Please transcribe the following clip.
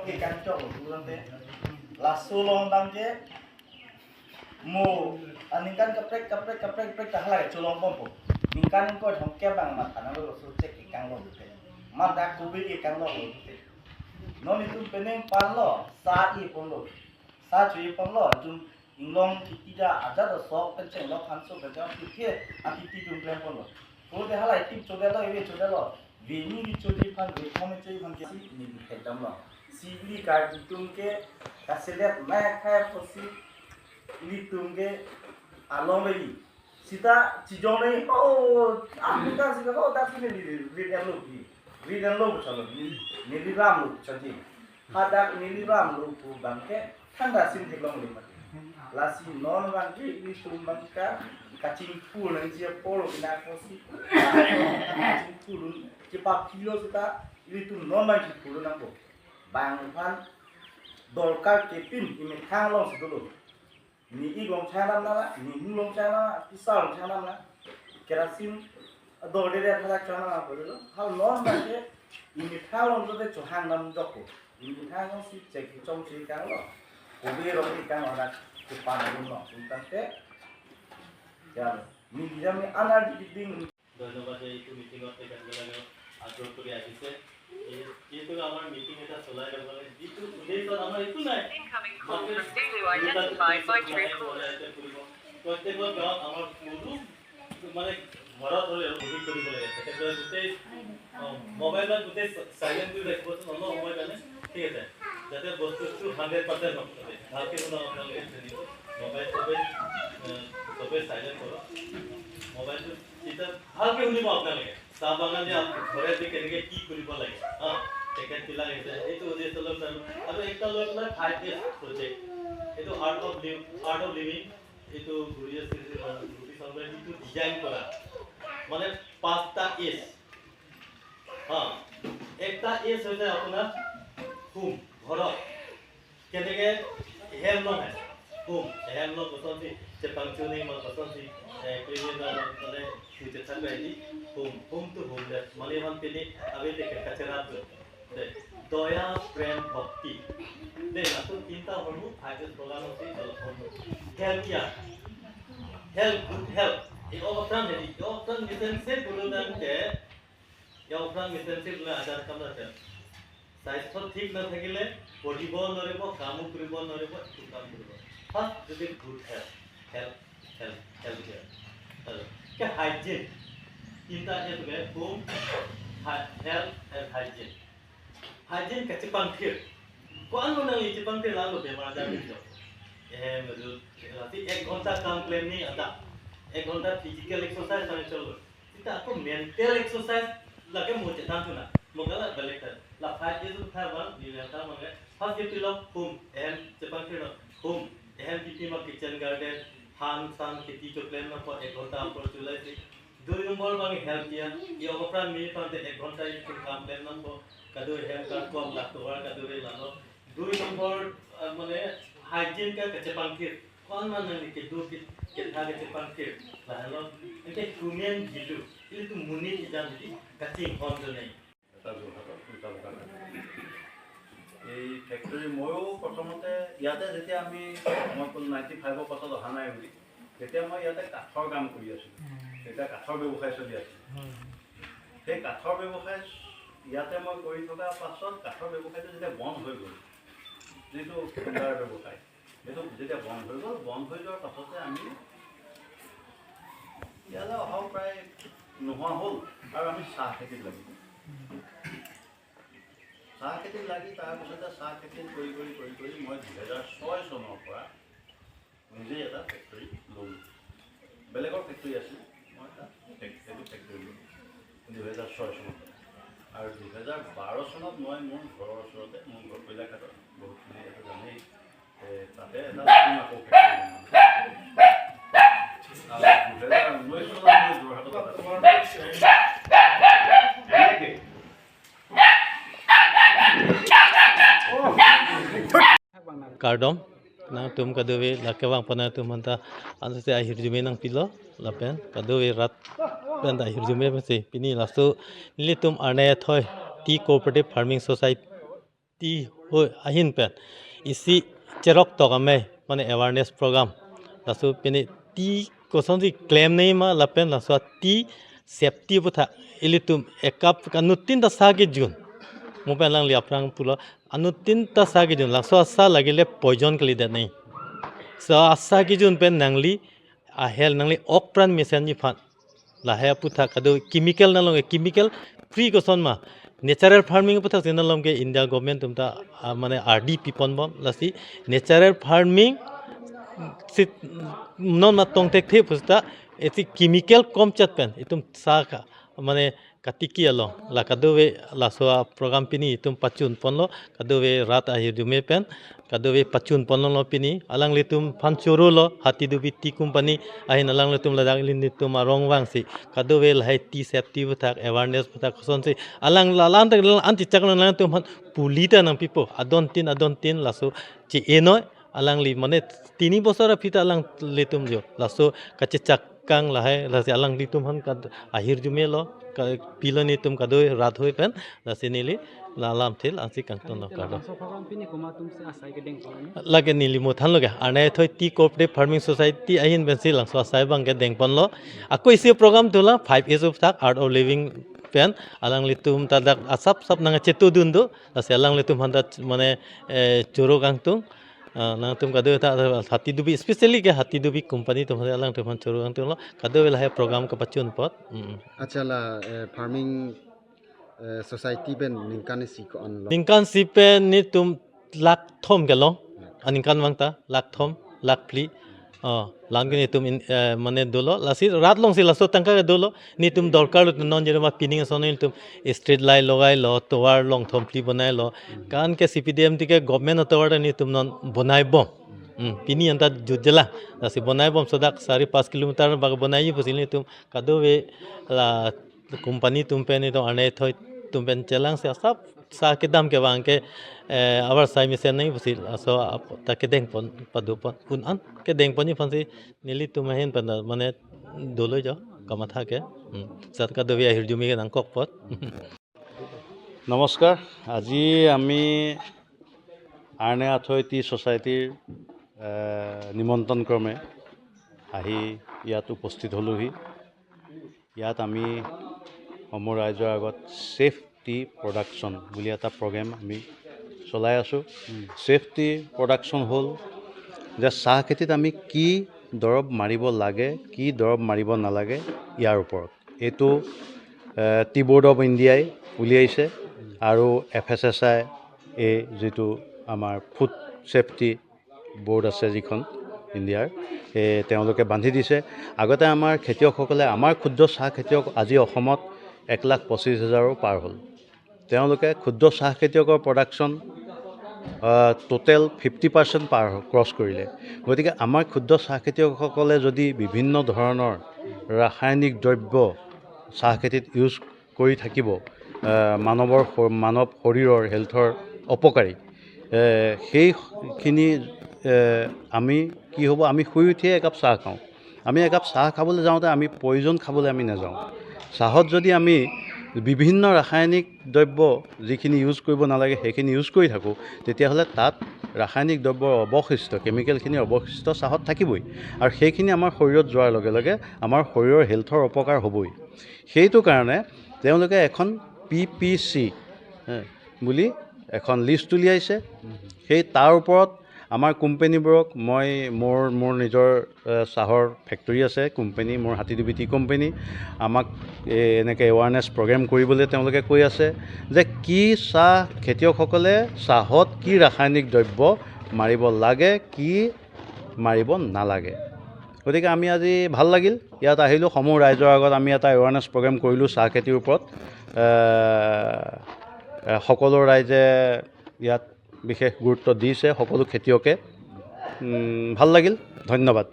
ke kan chok lu nang te la su long dang ke mo aning kan kaprek ta hala chu long pom po ning kan ko thong ke bang ma kana lo su che ke kan lo te ma da ku bi ke kan lo te no ni tum peneng pan lo sa i pom lo sa chu i pom lo tum inglong ti da ada do sok pen chen lo kan so be ja ti ke a ti tum plan pom lo ko de hala ti chu de lo i chu de lo vi ni ki chu di pan vi khom che pan ke si ni ke dam lo si li ka tum ke ka se le ma kha po si li tum ke along lagi sita cijong ni oh aku kan sih oh tak sini di read and look chalo ni ram look chaji hada ni ram look pu bangke kan dah sim kelong ni mati lasi non bang ni tum bangka kacing pul nang dia polo kena kosi kacing pul cepat kilo kita ini tum non bang pul nang bo bang pan dolkar kepin ini khang long sedulu ni i long chana na ni hu long chana pisa long chana na kerasin dole de thara chana na bolilo how non ba ke ini long de chu hang nam jok ko ini long si che ki chong chi kang lo ko bi ro ki kang na ki pa na lo untan te ya ni jam ni anar di ding ধন্যবাদ এইটো মিটিঙত তেখেতসকলে আগ্ৰহ কৰি আহিছে যিহেতু আমাৰ meeting এটা চলাই ল'বলৈ যিটো উদ্দেশ্য আমাৰ একো নাই প্ৰত্যেকৰ গাঁৱত আমাৰ কোনো মানে ঘৰত হ'লে অধিক কৰিব লাগে তেখেতসকলে গোটেই মোবাইলত গোটেই চাইলেণ্ট কৰি ৰাখিবচোন অলপ সময় কাৰণে ঠিক আছে যাতে বস্তুটো 100% নকৰে ভালকৈ শুনক আপোনালোকে মোবাইল চবেই চাইলেণ্ট কৰক মোবাইলটো এটা ভালকৈ শুনিব আপোনালোকে চাহ বাগান যে ঘৰে যে কেনেকৈ কি কৰিব লাগে তেখেতবিলাক এইটো উদ্দেশ্য লৈ আৰু একটা লৈ পেলাই 5 years প্ৰজেক্ট এইটো আৰ্ট অফ লিভিং এইটো গুৰিয়া গ্ৰুপি সংগ্ৰহ যিটো ডিজাইন কৰা মানে 5টা এজ একটা এজ হৈ যায় আপোনাৰ হোম ঘৰত কেনেকৈ হেল্প নহয় হোম হেল্প বসন্তি যে ফাংচনিং বসন্তি ক্রিমিনাল মানে ফিউচার থাকবে এই হোম টু হোমলেস মানে এখন তিনি আবে দেখে কাছেরা দে দয়া প্রেম ভক্তি দে মাত্র তিনটা হরমু আইএস প্রোগ্রাম হচ্ছে হেল্প ইয়া হেল্প গুড হেল্প এই অপশন নেই এই অপশন মিশনশিপ বলুন কে এই অপশন মিশনশিপ লৈ আধাৰ কাম আছে স্বাস্থ্য ঠিক নাথাকিলে পঢ়িব নোৱাৰিব কামো কৰিব নোৱাৰিব একো কাম কৰিব ফাৰ্ষ্ট যদি গুড হেল্প क्या हाइजीन तीनटा है होम हेल्थ एंड हाइजीन का चिपंफिर कौन नंगी चिपंफिर लालो बेमार आजार में जो एक घंटा काम प्लान नहीं आता 1 घंटा फिजिकल एक्सरसाइज करने चलो इतना आपको मेंटल एक्सरसाइज लगे मुझे तांतु ना मगला बलेक्टर ला 5 years था वन निरंतर मगे फर्स्ट ये पिलो होम एंड चिपंफिर होम एंड पीपी मा किचन गार्डन हान सान खेती जो प्लान में 1 घंटा आपको चलाई थी 2 नंबर बांगे हेल्प किया ये ऑपरेशन में पाते 1 घंटा ये काम प्लान में को कदो हेल्प कार्ड को हम लाख तो कदो रे लानो 2 नंबर माने हाइजीन का कचपान फिर कौन माने के दो के था कचपान फिर लानो इनके ह्यूमन जिलु ये तो मुनि की जान दी कच्ची होन जो नहीं এই ফেক্টৰী ময়ো প্ৰথমতে ইয়াতে যেতিয়া আমি মই 95 পাছত অহা নাই বুলি তেতিয়া মই ইয়াতে কাঠৰ কাম কৰি আছিলোঁ তেতিয়া কাঠৰ ব্যৱসায় চলি আছিল সেই কাঠৰ ব্যৱসায় ইয়াতে মই কৰি থকা পাছত কাঠৰ ব্যৱসায়টো যেতিয়া বন্ধ হৈ গ'ল যিটো সুন্দৰ ব্যৱসায় সেইটো যেতিয়া বন্ধ হৈ যোৱাৰ পাছতে আমি ইয়ালৈ অহা প্ৰায় নোহোৱা হ'ল আৰু আমি চাহ খেতিত লাগিলোঁ চাহ খেতিত লাগি তাৰপিছতে চাহ খেতি কৰি মই 2006 চনৰ পৰা নিজে এটা ফেক্টৰী ল'লোঁ বেলেগৰ ফেক্টৰী আছিল মই এটা ফেক্টৰী ল'লোঁ 2006 চনত আৰু 2012 চনত মই মোৰ ঘৰৰ ওচৰতে মোৰ ঘৰ কৈলাঘাটত বহুতখিনি এটা জানেই তাতে এটা আকৌ ফেক্টৰী আৰু 2019 চনত মই যোৰহাটত Kardom na tum kaduwi lakewang pana tum anta ansa se akhir jume nang pilo lapen kaduwi rat pen akhir jume mase pini lastu nili tum arne thoy tea cooperative farming society ती हो ahin pen isi cerok to kame mane awareness program lasu pene ti koson si claim nei ma lapen lasu ti safety butha ilitum ekap kanutin ta sage jun mopen lang liaprang pula anutin ta sage jun lasu asa lagile poison kali da nei so asa ki jun pen nangli ahel nangli okpran mesen ni phan lahe putha kadu chemical na long chemical free koson ma natural farming putha sena long ke India government tumta mane RDP pon bom lasi natural farming sit non ma tong tek the pusta eti chemical kom chat pen itum sa mane katiki alo la kadowe la so program pini itum pachun ponlo kadowe rat ahir jume pen kadowe pachun ponlo pini alang litum phanchuru lo hati dubi ti company ahin alang litum ladak linitum arong wangsi kadowe lai ti safety butak awareness butak son si alang lalan tak anti chakna lang tum pulita nang pipo adon tin laso chi eno alang li mane 3 বছর ফিতা alang litum jo laso kache chakkang lahai lasi alang litum han kad ahir jume lo piloni tum kadoi rat hoi pen lasi nili lalam thil ansi kangton lo kado lage nili mo than loge ane thoi ti cooperative farming society ahin bensi lang so sai bang ke dengpon lo ako isi program tula 5 years of tak art of living pen alang litum tadak asap sap nang chetu dundu lasi alang litum handa mane choro kangtung nang tum kado ta hati dubi especially ke hati dubi company tum alang tum han choro kangtung lo kado la hai program ka pachun pot acha la farming society ben ningkan si ko on lo ningkan si pen ni tum lak thom gelong aningkan wangta lak thom lak pli langni tum mane dolo lasi rat long si laso tangka dolo ni tum dorkar non jero ma pining sonil tum street light logai lo towar long thom pli banai lo kan ke CPDM tike government towar ni tum non bonai bom pini anta jujela lasi bonai bom sodak 5 kilometer bag bonai pusil tum kadowe la company tum pe ni to ane thoi tum pen chelang se sab sa ke dam ke wang ke abar sai misen nahi pusil aso ta ke deng pon padu pon pun an ke deng poni fansi nili tum hen pan mane dolo jo kamatha ke sat ka dobi ahir jumi ke nangkok pot নমস্কাৰ আজি আমি আৰ্নে আথৰিটি ছ'চাইটিৰ নিমন্ত্ৰণ ক্ৰমে আহি ইয়াত উপস্থিত হ'লোহি ইয়াত আমি সমূহ ৰাইজৰ আগত ছেফটি প্ৰডাকশ্যন বুলি এটা প্ৰগ্ৰেম আমি চলাই আছোঁ ছেফটি প্ৰডাকশ্যন হ'ল যে চাহ খেতিত আমি কি দৰৱ মাৰিব লাগে কি দৰৱ মাৰিব নালাগে ইয়াৰ ওপৰত এইটো টি বোৰ্ড অফ ইণ্ডিয়াই উলিয়াইছে আৰু FSSAI এই যিটো আমাৰ ফুড ছেফটি বোৰ্ড আছে যিখন ইণ্ডিয়াৰ তেওঁলোকে বান্ধি দিছে আগতে আমাৰ খেতিয়কসকলে আমাৰ ক্ষুদ্ৰ চাহ খেতিয়ক আজি অসমত 1,25,000 পাৰ হ'ল তেওঁলোকে ক্ষুদ্ৰ চাহ খেতিয়কৰ প্ৰডাকশ্যন টোটেল 50% পাৰ ক্ৰছ কৰিলে গতিকে আমাৰ ক্ষুদ্ৰ চাহ খেতিয়কসকলে যদি বিভিন্ন ধৰণৰ ৰাসায়নিক দ্ৰব্য চাহ খেতিত ইউজ কৰি থাকিব মানৱ শৰীৰৰ হেলথৰ অপকাৰী সেইখিনি আমি কি হ'ব আমি শুই উঠিয়ে একাপ চাহ খাওঁ আমি একাপ চাহ খাবলৈ যাওঁতে আমি পয়জন খাবলৈ আমি নাযাওঁ চাহত যদি আমি বিভিন্ন ৰাসায়নিক দ্ৰব্য যিখিনি ইউজ কৰিব নালাগে সেইখিনি ইউজ কৰি থাকোঁ তেতিয়াহ'লে তাত ৰাসায়নিক দ্ৰব্যৰ অৱশিষ্ট কেমিকেলখিনিৰ অৱশিষ্ট চাহত থাকিবই আৰু সেইখিনি আমাৰ শৰীৰত যোৱাৰ লগে লগে আমাৰ শৰীৰৰ হেলথৰ অপকাৰ হ'বই সেইটো কাৰণে তেওঁলোকে এখন PPC বুলি এখন লিষ্ট উলিয়াইছে সেই তাৰ ওপৰত আমাৰ কোম্পানীবোৰক মই মোৰ নিজৰ চাহৰ ফেক্টৰী আছে কোম্পানী মোৰ হাতীডুবি টি কোম্পানী আমাক এনেকৈ এৱাৰনেছ প্ৰগ্ৰেম কৰিবলৈ তেওঁলোকে কৈ আছে যে কি চাহ খেতিয়কসকলে চাহত কি ৰাসায়নিক দ্ৰব্য মাৰিব লাগে কি মাৰিব নালাগে গতিকে আমি আজি ভাল লাগিল ইয়াত আহিলোঁ সমূহ ৰাইজৰ আগত আমি এটা এৱাৰনেছ প্ৰগ্ৰেম কৰিলোঁ চাহ খেতিৰ ওপৰত সকলো ৰাইজে ইয়াত বিশেষ গুৰুত্ব দিছে সকলো খেতিয়কে ভাল লাগিল ধন্যবাদ